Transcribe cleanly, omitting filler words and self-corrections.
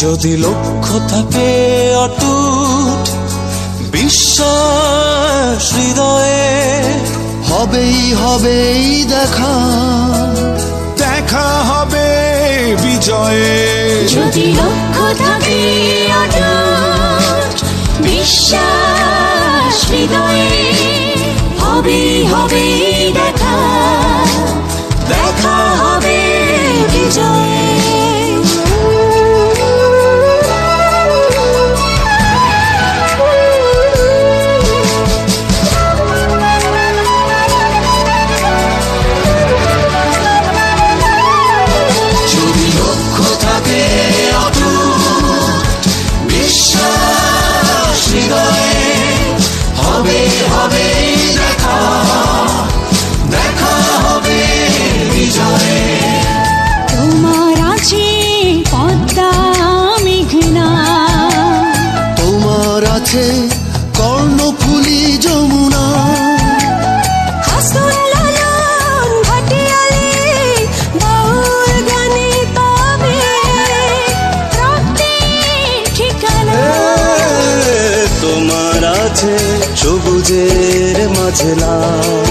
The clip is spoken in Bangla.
যদি লক্ষ্য থাকে অটুট বিশ্বাস হৃদয়ে, হবেই হবেই দেখা, দেখা হবে বিজয়ে। যদি লক্ষ্য থাকে অটুট বিশ্বাস হৃদয়ে, হবেই হবেই দেখা, দেখা হবে বিজয়ে। তোমার আছে পদ্মা মেঘনা, তোমার আছে কর্ণফুলী যমুনা, হাসন লালন ভাটিয়ালি বাউল গানে পাবে রক্তের ঠিকানা। তোমার আছে সবুজের মাঝে লাল,